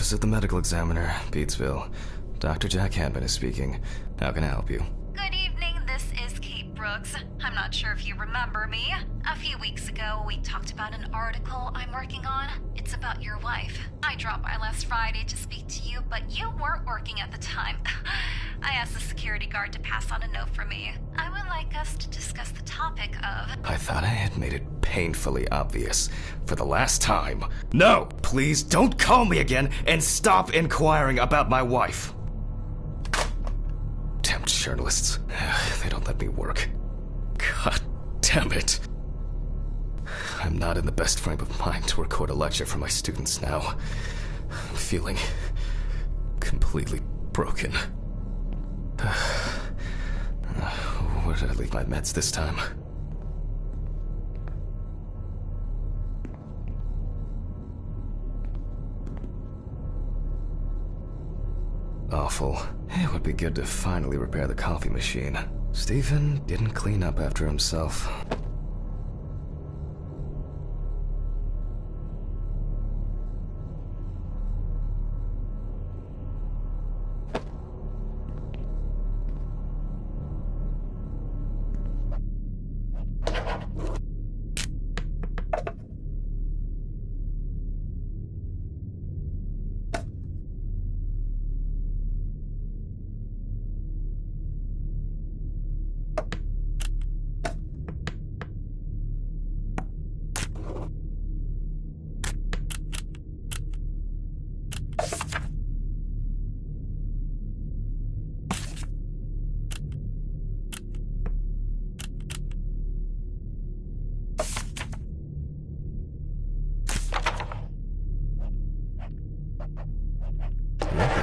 Office of the Medical Examiner, Beatsville. Dr. Jack Hanman is speaking. How can I help you? Good evening, this is Kate Brooks. I'm not sure if you remember me. A few weeks ago, we talked about an article I'm working on. It's about your wife. I dropped by last Friday to speak to you, but you weren't working at the time. I asked the security guard to pass on a note for me. I would like us to discuss the topic of... I thought I had made it painfully obvious for the last time. No! Please don't call me again and stop inquiring about my wife! Damn journalists. They don't let me work. God damn it. I'm not in the best frame of mind to record a lecture for my students now. I'm feeling completely broken. Where did I leave my meds this time? Awful. It would be good to finally repair the coffee machine. Stephen didn't clean up after himself.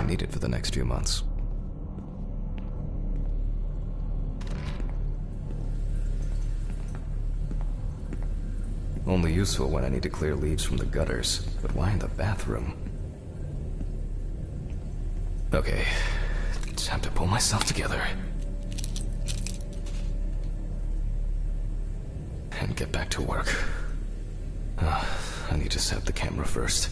Need it for the next few months. Only useful when I need to clear leaves from the gutters, but why in the bathroom? Okay, time to pull myself together. And get back to work. I need to set up the camera first.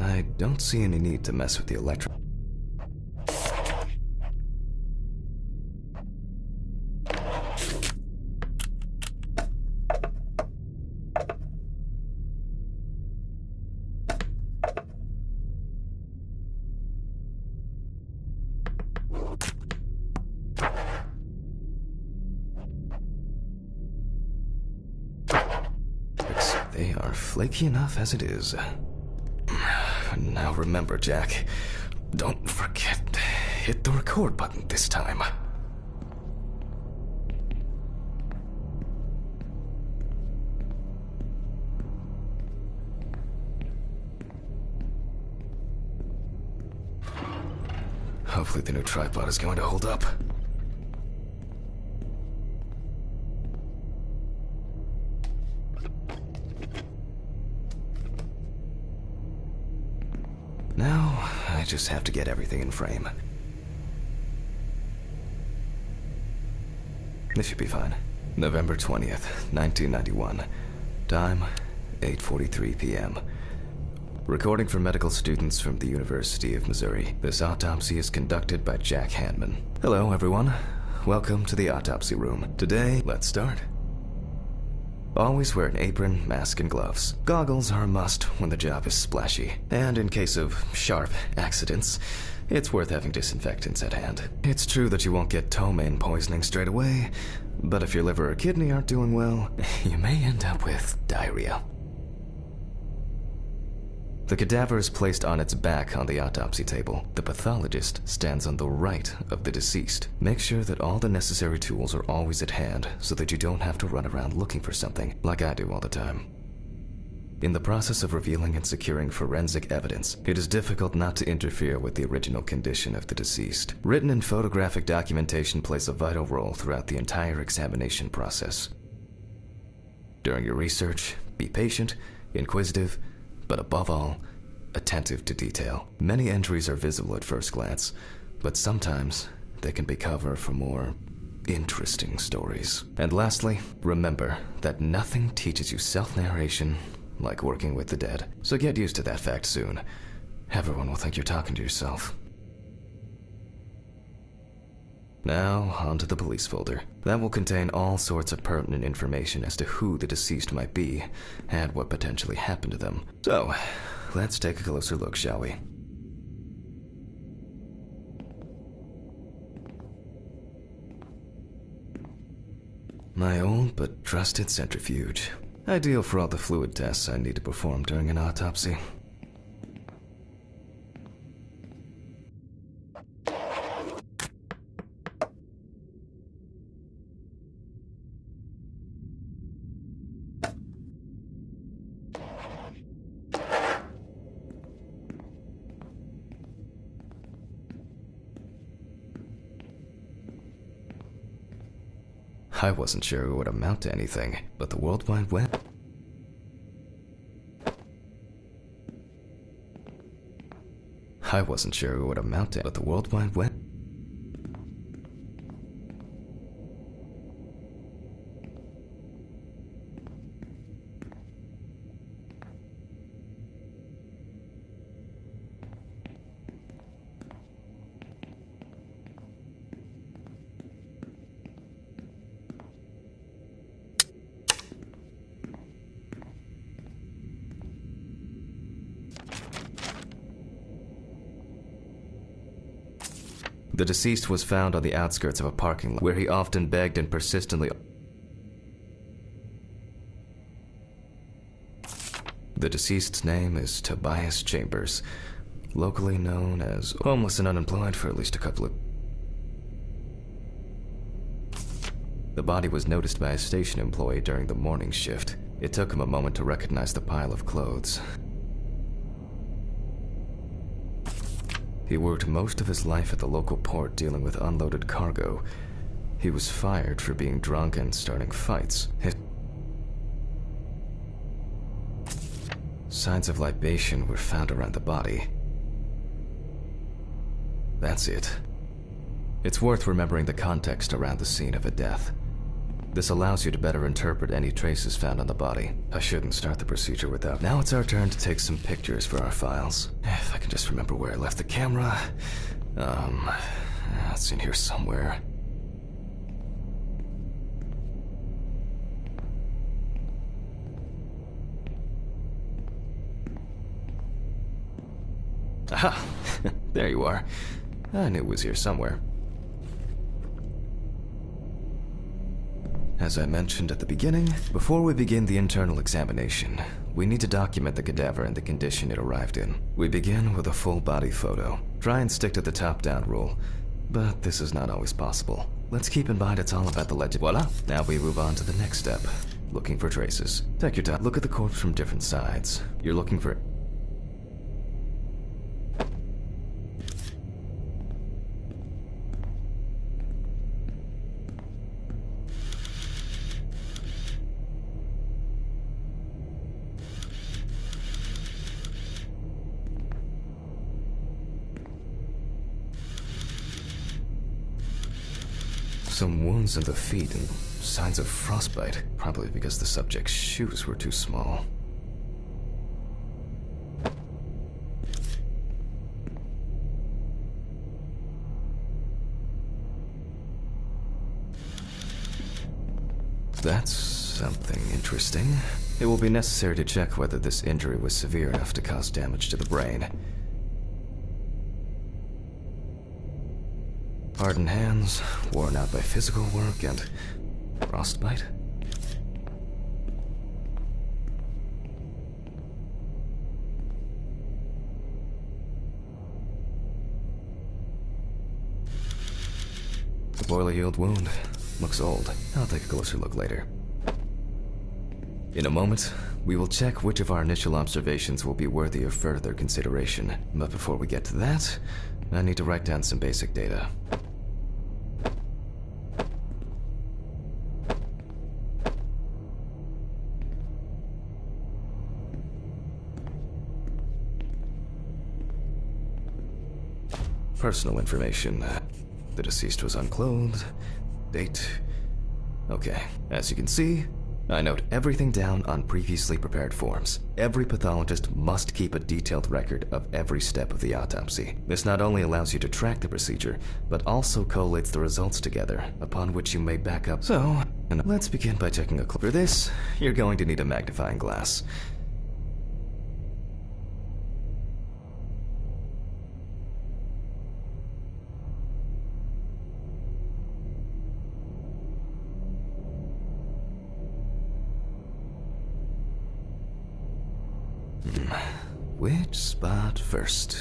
I don't see any need to mess with the electro. They are flaky enough as it is. Now remember, Jack, don't forget to hit the record button this time. Hopefully the new tripod is going to hold up. Now, I just have to get everything in frame. This should be fine. November 20th, 1991. Time, 8:43 p.m. Recording for medical students from the University of Missouri. This autopsy is conducted by Jack Hanman. Hello, everyone. Welcome to the autopsy room. Today, let's start. Always wear an apron, mask, and gloves. Goggles are a must when the job is splashy. And in case of sharp accidents, it's worth having disinfectants at hand. It's true that you won't get ptomaine poisoning straight away, but if your liver or kidney aren't doing well, you may end up with diarrhea. The cadaver is placed on its back on the autopsy table. The pathologist stands on the right of the deceased. Make sure that all the necessary tools are always at hand so that you don't have to run around looking for something, like I do all the time. In the process of revealing and securing forensic evidence, it is difficult not to interfere with the original condition of the deceased. Written and photographic documentation plays a vital role throughout the entire examination process. During your research, be patient, inquisitive, but above all, attentive to detail. Many entries are visible at first glance, but sometimes they can be cover for more interesting stories. And lastly, remember that nothing teaches you self-narration like working with the dead. So get used to that fact soon. Everyone will think you're talking to yourself. Now, onto the police folder. That will contain all sorts of pertinent information as to who the deceased might be and what potentially happened to them. So, let's take a closer look, shall we? My old but trusted centrifuge. Ideal for all the fluid tests I need to perform during an autopsy. I wasn't sure it would amount to anything, but the World Wide Web... I wasn't sure it would amount to, but the World Wide Web... The deceased was found on the outskirts of a parking lot, where he often begged and persistently... The deceased's name is Tobias Chambers, locally known as homeless and unemployed for at least a couple of... The body was noticed by a station employee during the morning shift. It took him a moment to recognize the pile of clothes. He worked most of his life at the local port dealing with unloaded cargo. He was fired for being drunk and starting fights. Signs of libation were found around the body. That's it. It's worth remembering the context around the scene of a death. This allows you to better interpret any traces found on the body. I shouldn't start the procedure without... Now it's our turn to take some pictures for our files. If I can just remember where I left the camera. It's in here somewhere. Aha! There you are. I knew it was here somewhere. As I mentioned at the beginning, before we begin the internal examination, we need to document the cadaver and the condition it arrived in. We begin with a full body photo. Try and stick to the top-down rule, but this is not always possible. Let's keep in mind it's all about the legend. Voila! Now we move on to the next step, looking for traces. Take your time. Look at the corpse from different sides. You're looking for... Some wounds in the feet and signs of frostbite, probably because the subject's shoes were too small. That's something interesting. It will be necessary to check whether this injury was severe enough to cause damage to the brain. Hardened hands, worn out by physical work, and frostbite? A poorly healed wound. Looks old. I'll take a closer look later. In a moment, we will check which of our initial observations will be worthy of further consideration. But before we get to that, I need to write down some basic data. Personal information. The deceased was unclothed. Date. Okay, as you can see, I note everything down on previously prepared forms. Every pathologist must keep a detailed record of every step of the autopsy. This not only allows you to track the procedure, but also collates the results together, upon which you may back up. So, let's begin by taking a look. For this, you're going to need a magnifying glass. Which spot first?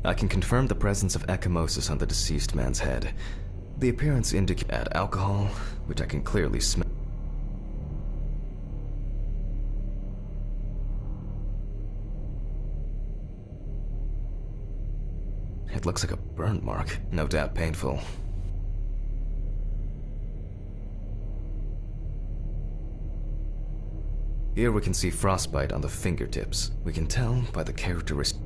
I can confirm the presence of ecchymosis on the deceased man's head. The appearance indicates add alcohol, which I can clearly smell. It looks like a burn mark, no doubt painful. Here we can see frostbite on the fingertips. We can tell by the characteristic.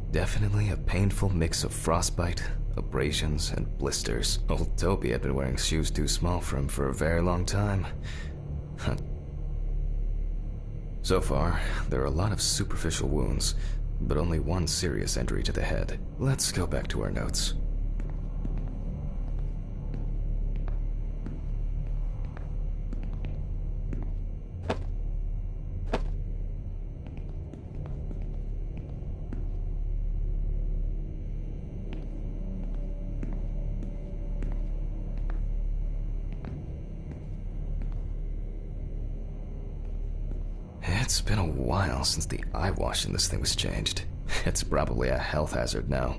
Definitely a painful mix of frostbite, abrasions, and blisters. Old Toby had been wearing shoes too small for him for a very long time. So far, there are a lot of superficial wounds, but only one serious injury to the head. Let's go back to our notes. It's been a while since the eye wash in this thing was changed. It's probably a health hazard now.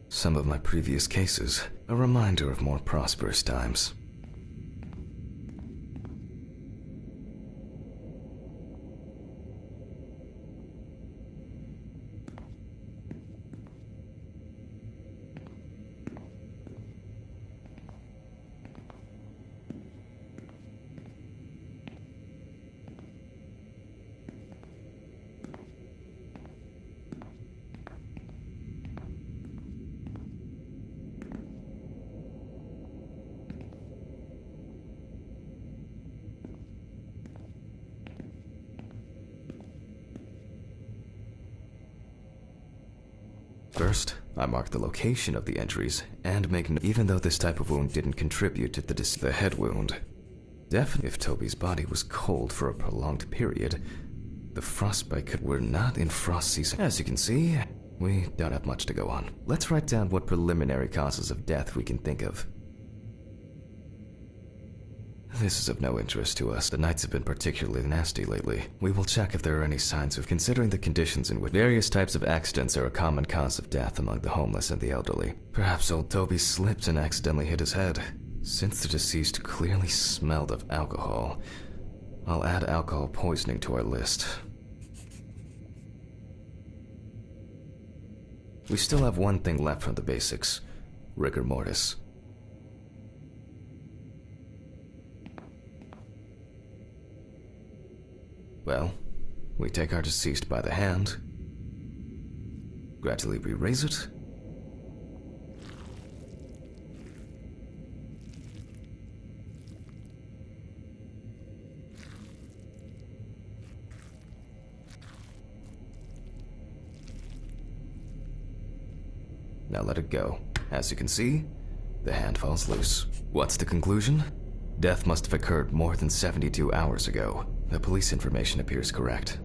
Some of my previous cases, a reminder of more prosperous times. First, I mark the location of the injuries and make even though this type of wound didn't contribute to the head wound. Definitely, if Toby's body was cold for a prolonged period, the frostbite were not in frost season. As you can see, we don't have much to go on. Let's write down what preliminary causes of death we can think of. This is of no interest to us. The nights have been particularly nasty lately. We will check if there are any signs of considering the conditions in which various types of accidents are a common cause of death among the homeless and the elderly. Perhaps old Toby slipped and accidentally hit his head. Since the deceased clearly smelled of alcohol, I'll add alcohol poisoning to our list. We still have one thing left from the basics: rigor mortis. Well, we take our deceased by the hand, gradually re-raise it, now let it go. As you can see, The hand falls loose. What's the conclusion? Death must have occurred more than 72 hours ago. The police information appears correct.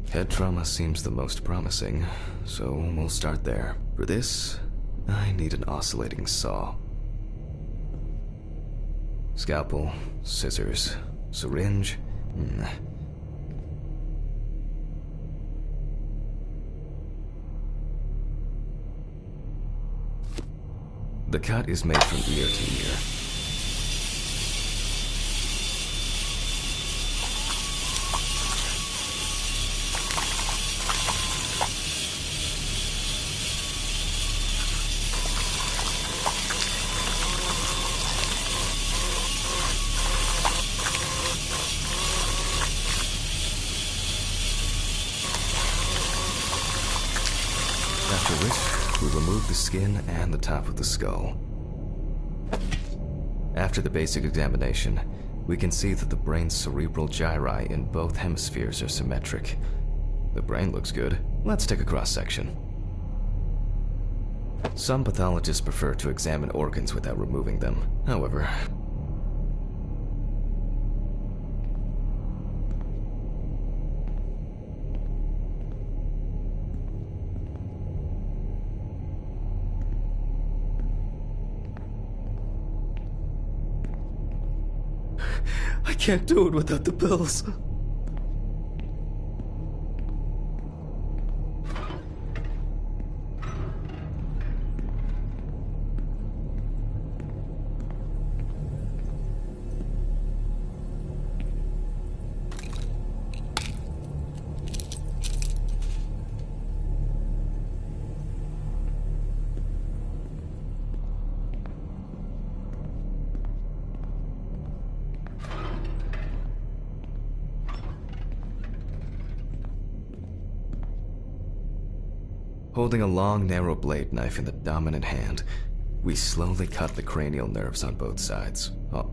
Head trauma seems the most promising, so we'll start there. For this, I need an oscillating saw. Scalpel, scissors, syringe. The cut is made from ear to ear. After which, we remove the skin and the top of the skull. After the basic examination, we can see that the brain's cerebral gyri in both hemispheres are symmetric. The brain looks good. Let's take a cross-section. Some pathologists prefer to examine organs without removing them. However, I can't do it without the pills. Holding a long, narrow blade knife in the dominant hand, we slowly cut the cranial nerves on both sides. Oh.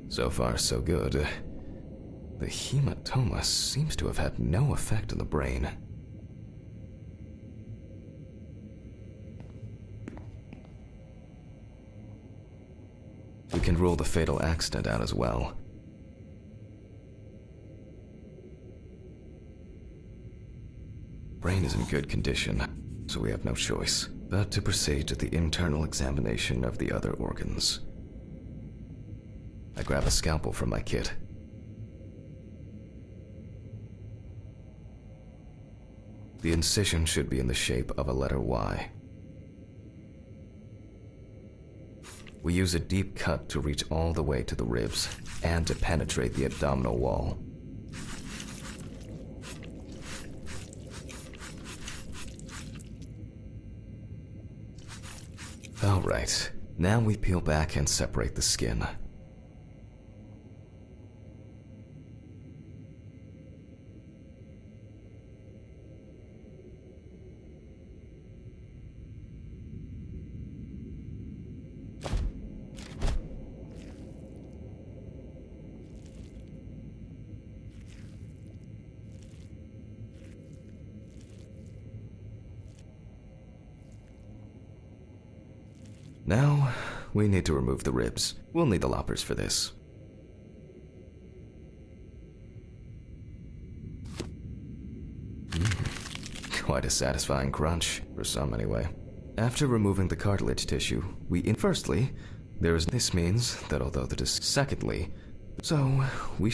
So far, so good. The hematoma seems to have had no effect on the brain. We can rule the fatal accident out as well. Brain is in good condition, so we have no choice but to proceed to the internal examination of the other organs. I grab a scalpel from my kit. The incision should be in the shape of a letter Y. We use a deep cut to reach all the way to the ribs and to penetrate the abdominal wall. All right, now we peel back and separate the skin. Now, we need to remove the ribs. We'll need the loppers for this. Quite a satisfying crunch, for some anyway. After removing the cartilage tissue, firstly, this means that although secondly, so we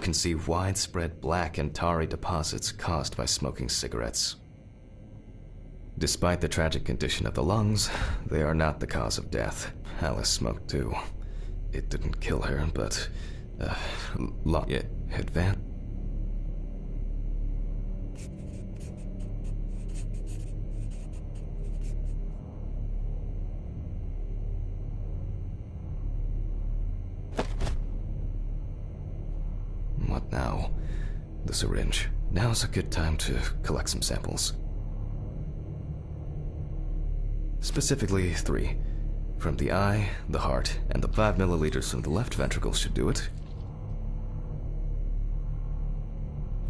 can see widespread black and tarry deposits caused by smoking cigarettes. Despite the tragic condition of the lungs, they are not the cause of death. Alice smoked too. It didn't kill her, but... advanced... What now? The syringe. Now's a good time to collect some samples. Specifically 3. From the eye, the heart, and the 5 milliliters from the left ventricle should do it.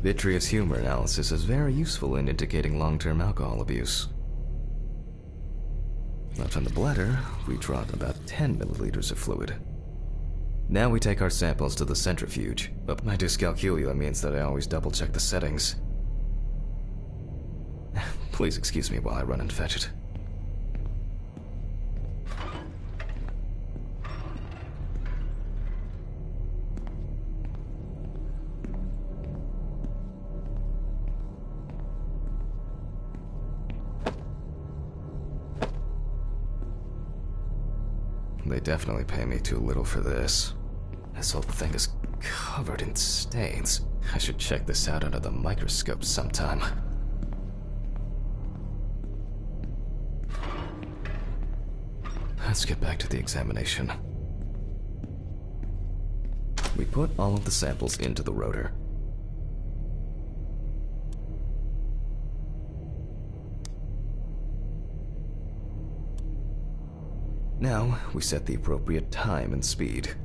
Vitreous humor analysis is very useful in indicating long-term alcohol abuse. Left on the bladder, we draw about 10 milliliters of fluid. Now we take our samples to the centrifuge, but my dyscalculia means that I always double-check the settings. Please excuse me while I run and fetch it. They definitely pay me too little for this. This whole thing is covered in stains. I should check this out under the microscope sometime. Let's get back to the examination. We put all of the samples into the rotor. Now, we set the appropriate time and speed.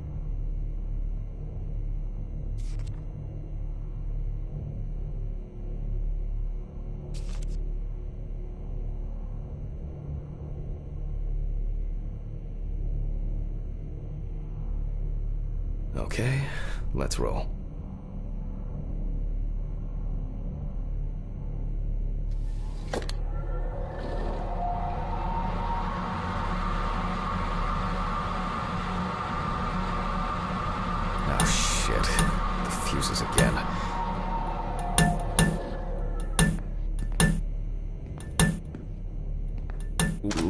Okay, let's roll. Fuses again.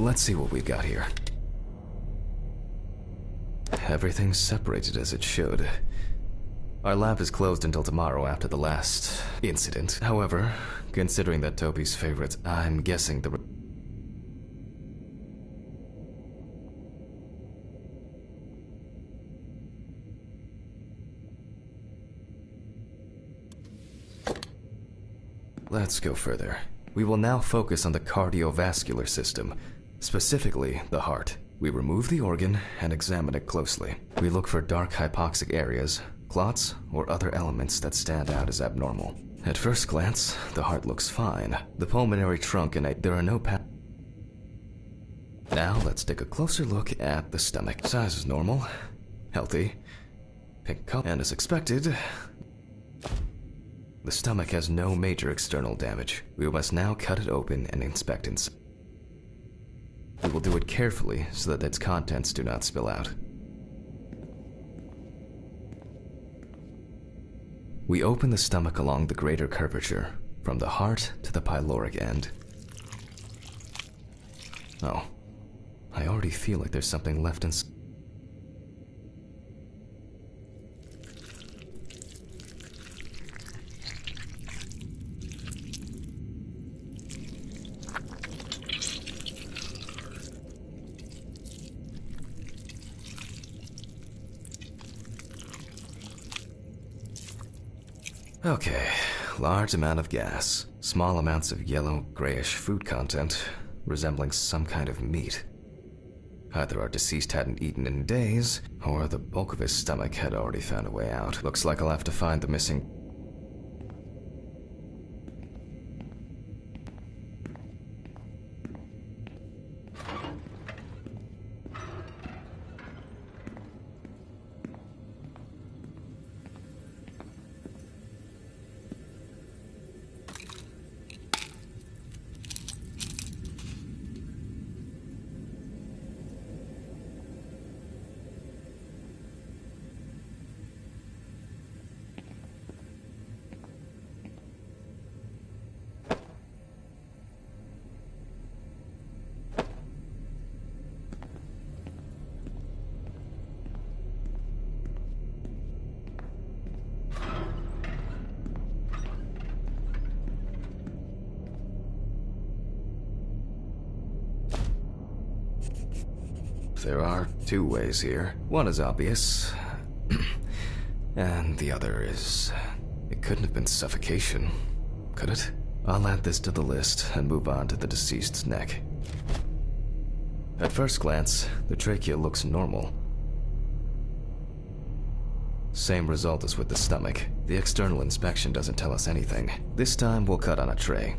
Let's see what we've got here. Everything's separated as it should. Our lab is closed until tomorrow after the last incident. However, considering that Toby's favorite, I'm guessing the... Let's go further. We will now focus on the cardiovascular system, specifically the heart. We remove the organ and examine it closely. We look for dark hypoxic areas, clots, or other elements that stand out as abnormal. At first glance, the heart looks fine. The pulmonary trunk and there are no Now let's take a closer look at the stomach. Size is normal, healthy, pink color, and as expected, the stomach has no major external damage. We must now cut it open and inspect inside. We will do it carefully so that its contents do not spill out. We open the stomach along the greater curvature, from the heart to the pyloric end. Oh, I already feel like there's something left inside. Okay, large amount of gas, small amounts of yellow, grayish food content, resembling some kind of meat. Either our deceased hadn't eaten in days, or the bulk of his stomach had already found a way out. Looks like I'll have to find the missing... There are two ways here. One is obvious, and the other is... It couldn't have been suffocation, could it? I'll add this to the list and move on to the deceased's neck. At first glance, the trachea looks normal. Same result as with the stomach. The external inspection doesn't tell us anything. This time we'll cut on a tray.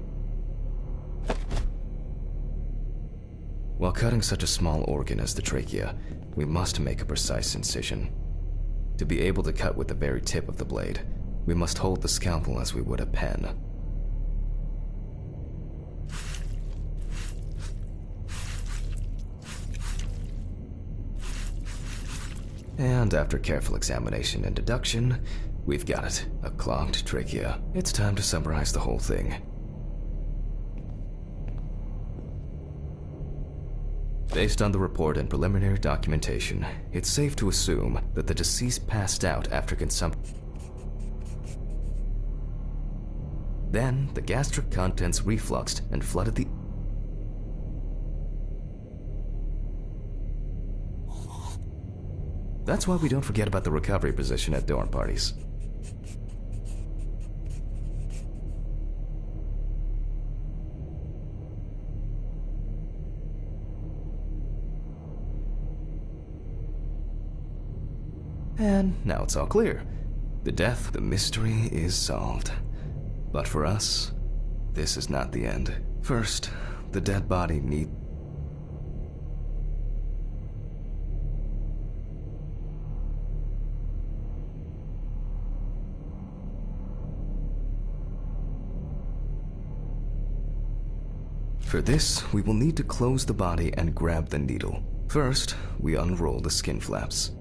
While cutting such a small organ as the trachea, we must make a precise incision. To be able to cut with the very tip of the blade, we must hold the scalpel as we would a pen. And after careful examination and deduction, we've got it, a clogged trachea. It's time to summarize the whole thing. Based on the report and preliminary documentation, it's safe to assume that the deceased passed out after consumption. Then, the gastric contents refluxed and flooded the... That's why we don't forget about the recovery position at dorm parties. And now it's all clear. The death, the mystery is solved. But for us, this is not the end. First, the dead body needs... For this, we will need to close the body and grab the needle. First, we unroll the skin flaps.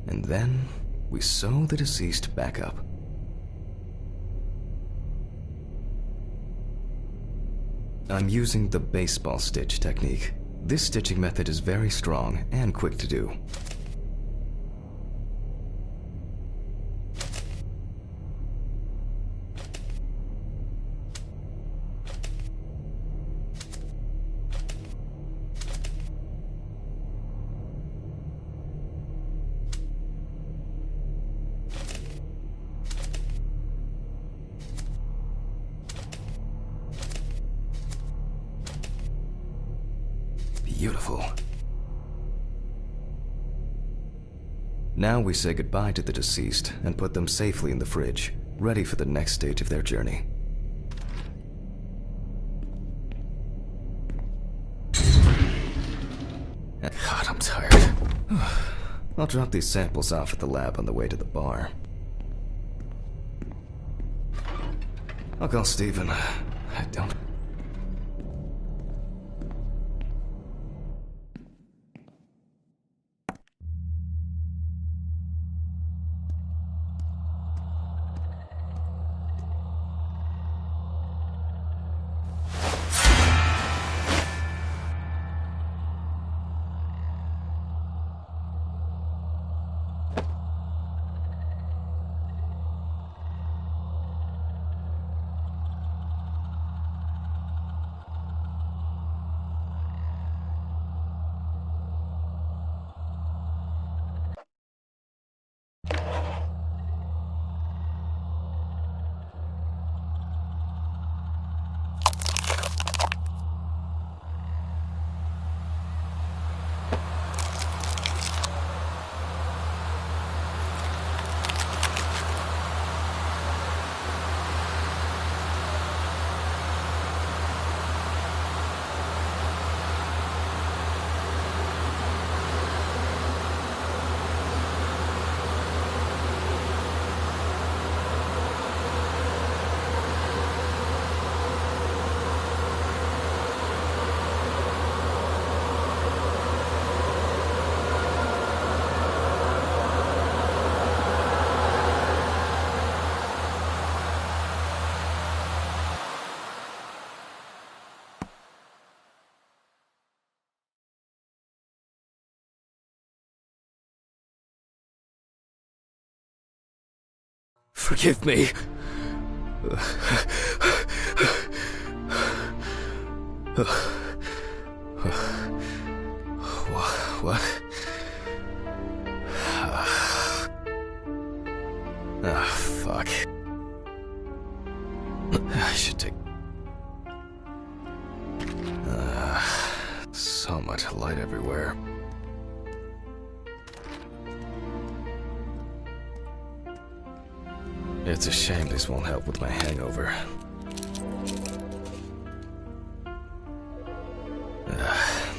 And then, we sew the deceased back up. I'm using the baseball stitch technique. This stitching method is very strong and quick to do. Beautiful. Now we say goodbye to the deceased and put them safely in the fridge, ready for the next stage of their journey. God, I'm tired. I'll drop these samples off at the lab on the way to the bar. I'll call Steven. I don't... Forgive me. What? Ah, fuck. I should take... So much light everywhere. It's a shame this won't help with my hangover.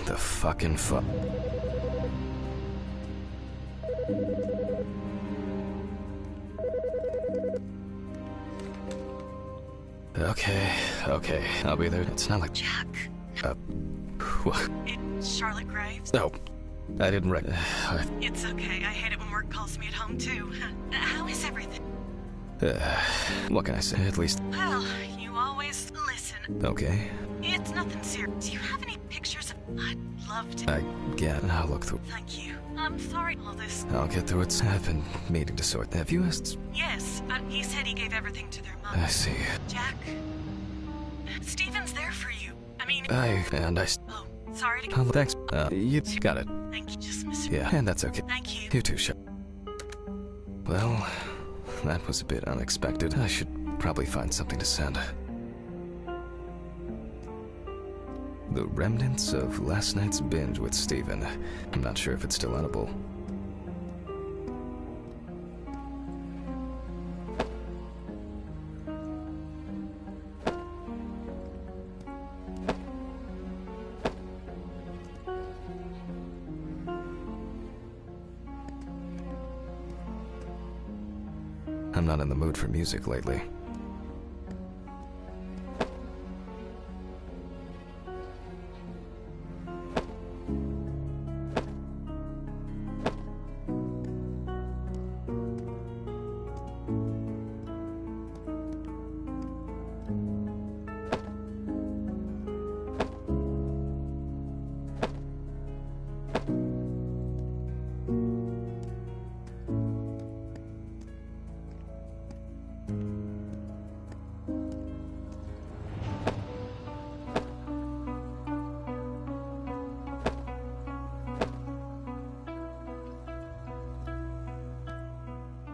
The fucking fuck. Okay, I'll be there. It's not like... Jack. What? It's Charlotte Graves. No, I didn't It's okay, I hate it when work calls me at home too. How is everything? What can I say? At least... Well, you always listen. Okay. It's nothing serious. Do you have any pictures of... I'd love to. I'll look through. Thank you. I'm sorry all this. I'll get through it. I've been meaning to sort. Have you asked? Yes, but he said he gave everything to their mom. I see. Jack, Steven's there for you. I mean... Oh, sorry to... thanks. You got it. Thank you, just miss... Yeah, and that's okay. Thank you. You too, Well, that was a bit unexpected. I should probably find something to send. The remnants of last night's binge with Steven. I'm not sure if it's still edible. I'm not in the mood for music lately.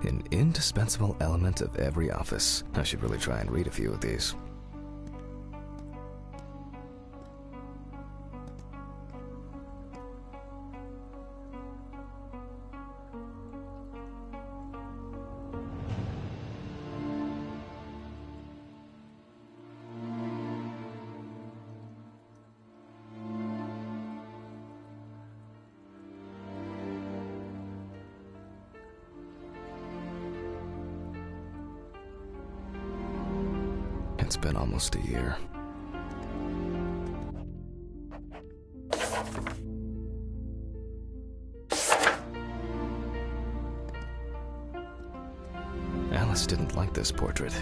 An indispensable element of every office. I should really try and read a few of these. It's been almost a year. Alice didn't like this portrait.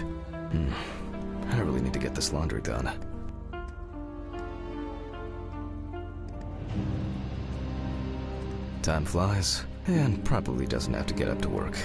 I really need to get this laundry done. Time flies, and probably doesn't have to get up to work.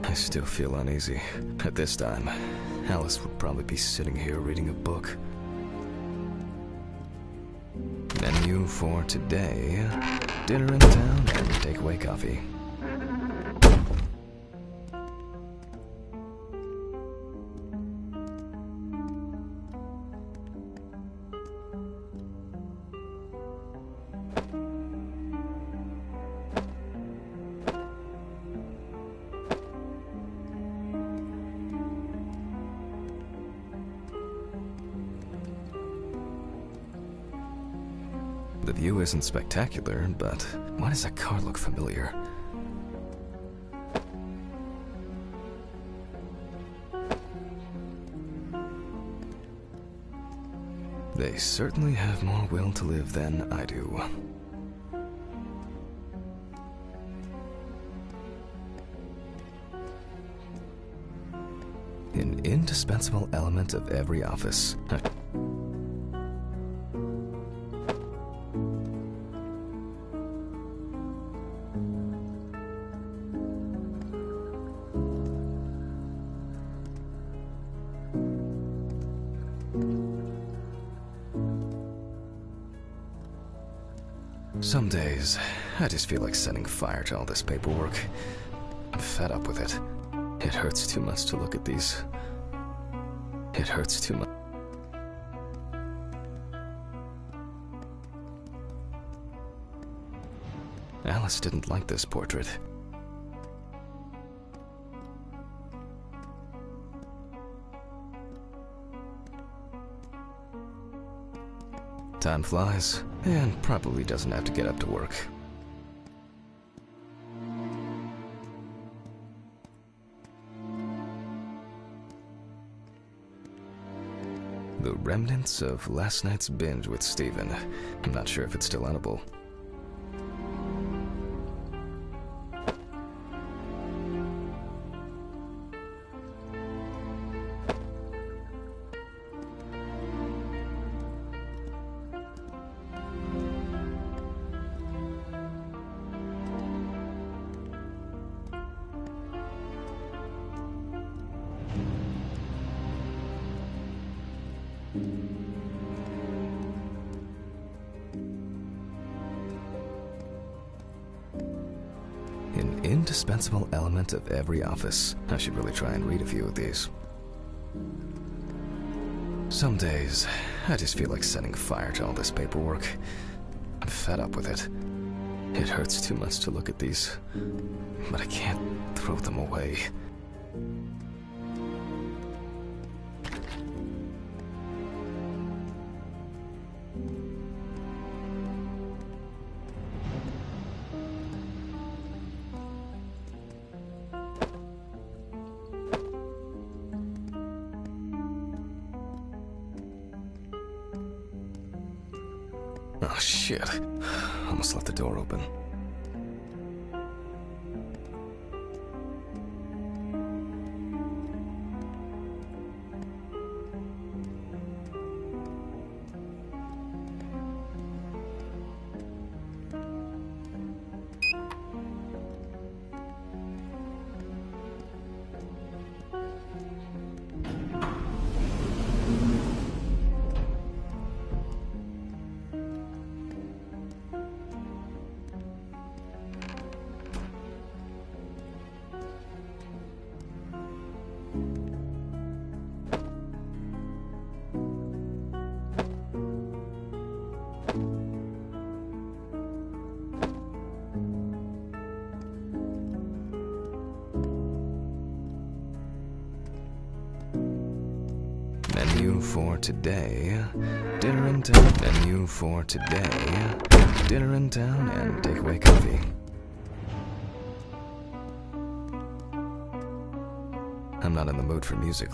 I still feel uneasy. At this time, Alice would probably be sitting here reading a book. Menu for today: dinner in town and takeaway coffee. The view isn't spectacular, but why does that car look familiar? They certainly have more will to live than I do. An indispensable element of every office. Some days, I just feel like setting fire to all this paperwork. I'm fed up with it. It hurts too much to look at these. It hurts too much. Alice didn't like this portrait. Time flies, and probably doesn't have to get up to work. The remnants of last night's binge with Steven. I'm not sure if it's still edible. An indispensable element of every office. I should really try and read a few of these. Some days, I just feel like setting fire to all this paperwork. I'm fed up with it. It hurts too much to look at these, but I can't throw them away. Oh shit. Almost left the door open. Menu for today, dinner in town. Menu for today, dinner in town and takeaway coffee. I'm not in the mood for music.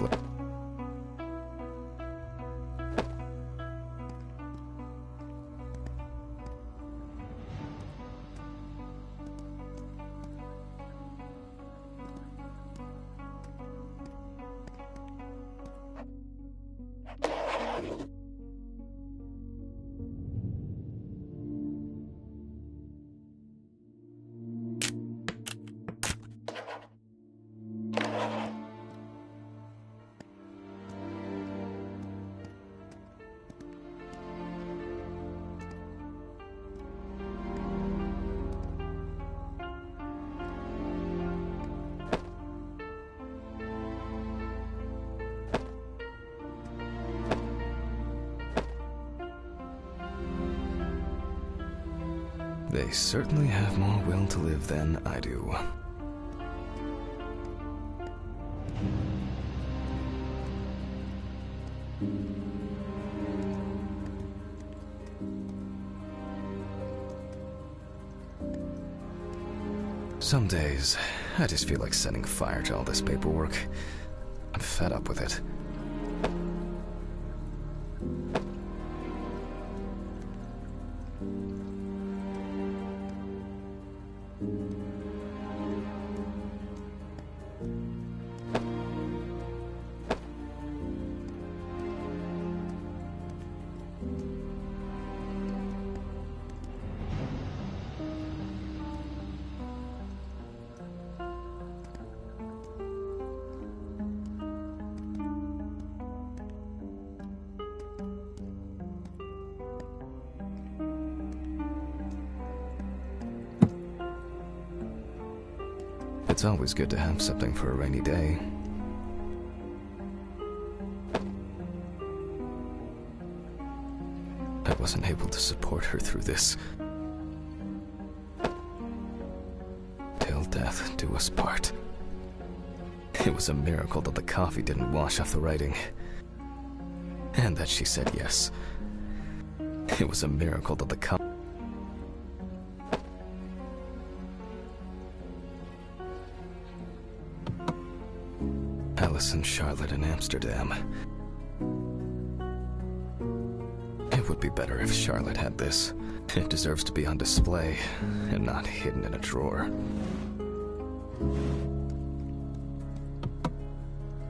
They certainly have more will to live than I do. Some days, I just feel like setting fire to all this paperwork. I'm fed up with it. It's always good to have something for a rainy day. I wasn't able to support her through this. Till death do us part. It was a miracle that the coffee didn't wash off the writing. And that she said yes. It was a miracle that the Alice and Charlotte in Amsterdam. It would be better if Charlotte had this. It deserves to be on display, and not hidden in a drawer.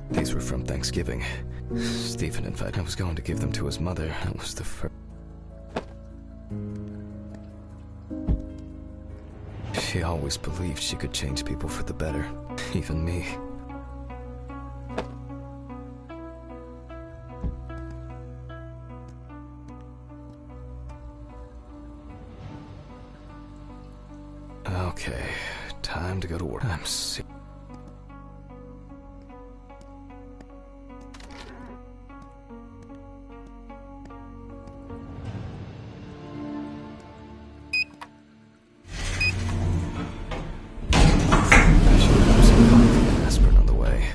These were from Thanksgiving. Stephen, in fact, I was going to give them to his mother. That was the first. She always believed she could change people for the better. Even me. Okay, time to go to work. I'm sick. I should have some coffee and aspirin on the way.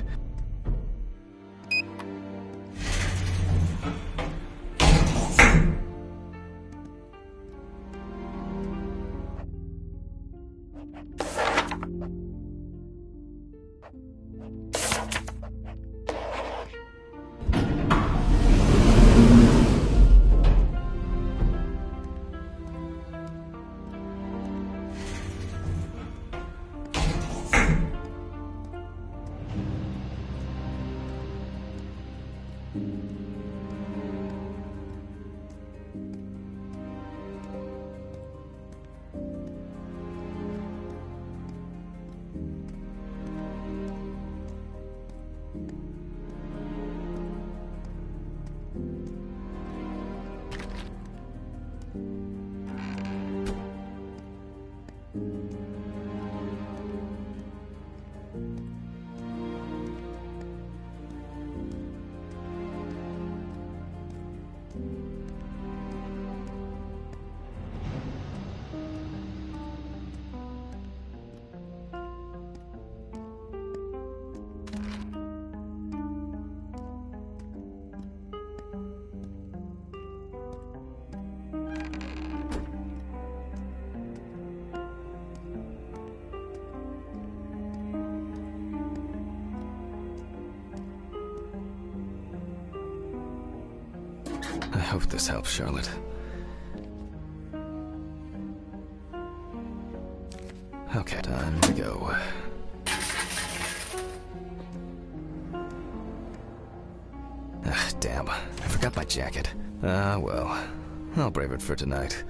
I hope this helps, Charlotte. Okay, time to go. Damn, I forgot my jacket. Ah, well, I'll brave it for tonight.